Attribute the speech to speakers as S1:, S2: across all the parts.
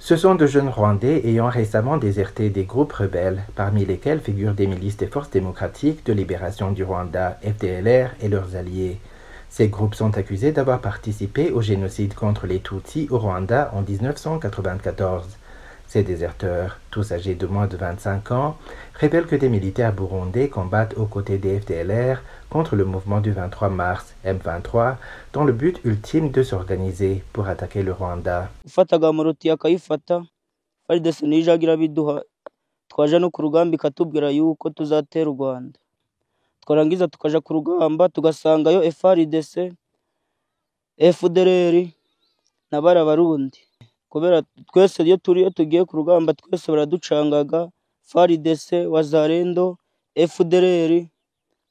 S1: Ce sont de jeunes Rwandais ayant récemment déserté des groupes rebelles, parmi lesquels figurent des milices des Forces démocratiques de libération du Rwanda, FDLR, et leurs alliés. Ces groupes sont accusés d'avoir participé au génocide contre les Tutsis au Rwanda en 1994. Ces déserteurs, tous âgés de moins de 25 ans, révèlent que des militaires burundais combattent aux côtés des FDLR contre le mouvement du 23 mars, M23, dans le but ultime de s'organiser pour attaquer le Rwanda.
S2: Twarangiza tukaja ku rugamba tugasangayo FARDC, FDLR n'abari abarundi. Kubera twese iyo tugiye ku rugamba twese baraducangaga, FARDC, Wazalendo, FDLR,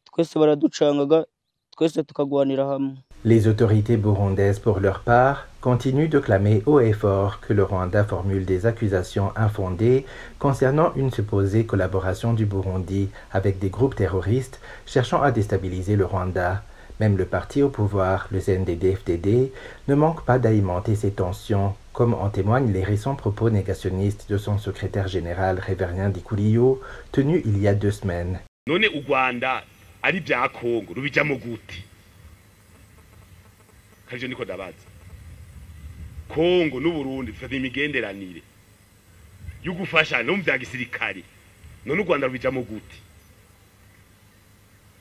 S2: twese baraducangaga, twese tukagwanira hamwe.
S1: Les autorités burundaises, pour leur part, continuent de clamer haut et fort que le Rwanda formule des accusations infondées concernant une supposée collaboration du Burundi avec des groupes terroristes cherchant à déstabiliser le Rwanda. Même le parti au pouvoir, le CNDD-FDD, ne manque pas d'alimenter ces tensions, comme en témoignent les récents propos négationnistes de son secrétaire général Révérien Dikuliyo, tenu il y a 2 semaines.
S3: None u Rwanda ari bya Kongo rubijamo gute? Kaje niko dabaza. Kongo n'u Burundi dufite imigenderanire yo gufasha no mu bya gisirikare. None u Rwanda rubijamo gute?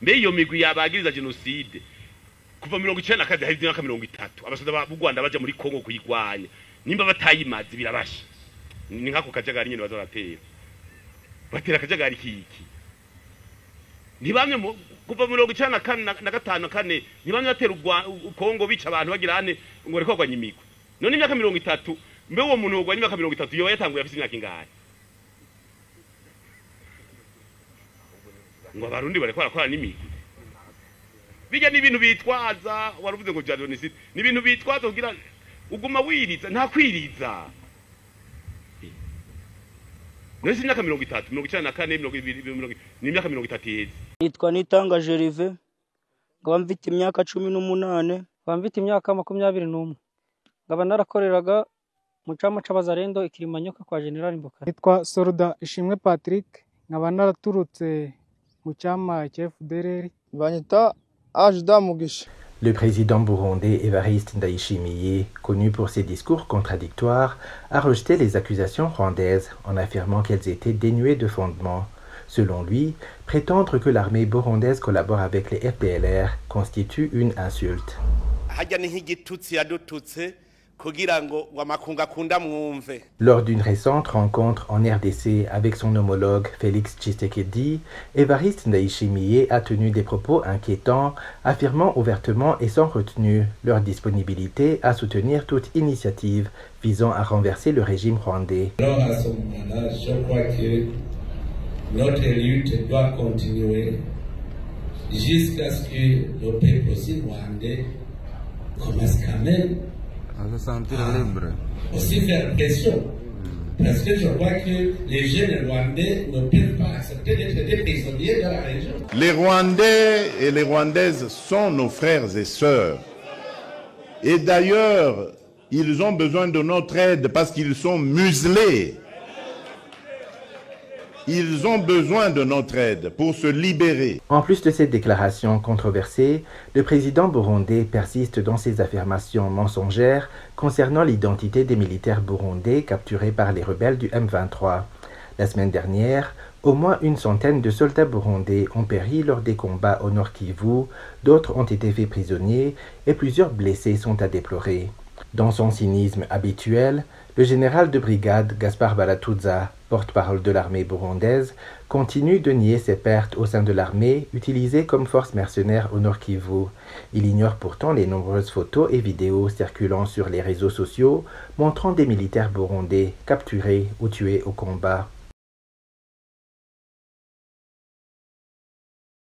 S3: Mbe iyo migwi yabagiriza genocide kuva 1994 hari 30 abasoda b'u Rwanda baje muri Kongo kuyigwanya. Nimba batayimazi birabasha. Ni nkako kajagari nyene bazaratera. Batera kajagari kiki. Nibamwe kuva 1994 nibamwe batera Kongo bica abantu bagira ane ngo reko gwanya imigwi. None imyaka 30 mbe uwo muntu gwanya imyaka 30 yo yatanguye afite imyaka ingahe? Ngo abarundi bareko barakora n'imigwi. Bijya n'ibintu bitwaza waruvuze ngo genocide ni ibintu bitwaza kugira uguma wiriza nta kwiriza. None imyaka 30 94 ni imyaka 30 yeze.
S2: Nitwa Nitanga Jerive, ngaba mfite imyaka 18, ngaba mfite imyaka 21. Ngaba narakoreraga mu cyama c'Abazalendo ikirimanyoka kwa General Mboka.
S4: Nitwa Soldat Ishimwe Patrick, ngaba naraturutse mu cyama cya FDLR.
S5: Banyita Ajda Mugisha.
S1: Le président burundais Evariste Ndayishimiye, connu pour ses discours contradictoires, a rejeté les accusations rwandaises en affirmant qu'elles étaient dénuées de fondement. Selon lui, prétendre que l'armée burundaise collabore avec les FDLR constitue une insulte. Lors d'une récente rencontre en RDC avec son homologue Félix Tshisekedi, Evariste Ndayishimiye a tenu des propos inquiétants, affirmant ouvertement et sans retenue leur disponibilité à soutenir toute initiative visant à renverser le régime rwandais.
S6: Alors à ce moment-là, je crois que notre lutte doit continuer jusqu'à ce que le peuple aussi rwandais commence quand même à se sentir libre. Aussi faire pression. Parce que je crois que les jeunes Rwandais ne peuvent pas accepter d'être des prisonniers dans la région.
S7: Les Rwandais et les Rwandaises sont nos frères et sœurs. Et d'ailleurs, ils ont besoin de notre aide parce qu'ils sont muselés. Ils ont besoin de notre aide pour se libérer.
S1: En plus de ces déclarations controversées, le président burundais persiste dans ses affirmations mensongères concernant l'identité des militaires burundais capturés par les rebelles du M23. La semaine dernière, au moins une centaine de soldats burundais ont péri lors des combats au Nord Kivu, d'autres ont été faits prisonniers et plusieurs blessés sont à déplorer. Dans son cynisme habituel, le général de brigade Gaspard Balatuza, porte-parole de l'armée burundaise, continue de nier ses pertes au sein de l'armée utilisée comme force mercenaire au Nord Kivu. Il ignore pourtant les nombreuses photos et vidéos circulant sur les réseaux sociaux montrant des militaires burundais capturés ou tués au combat.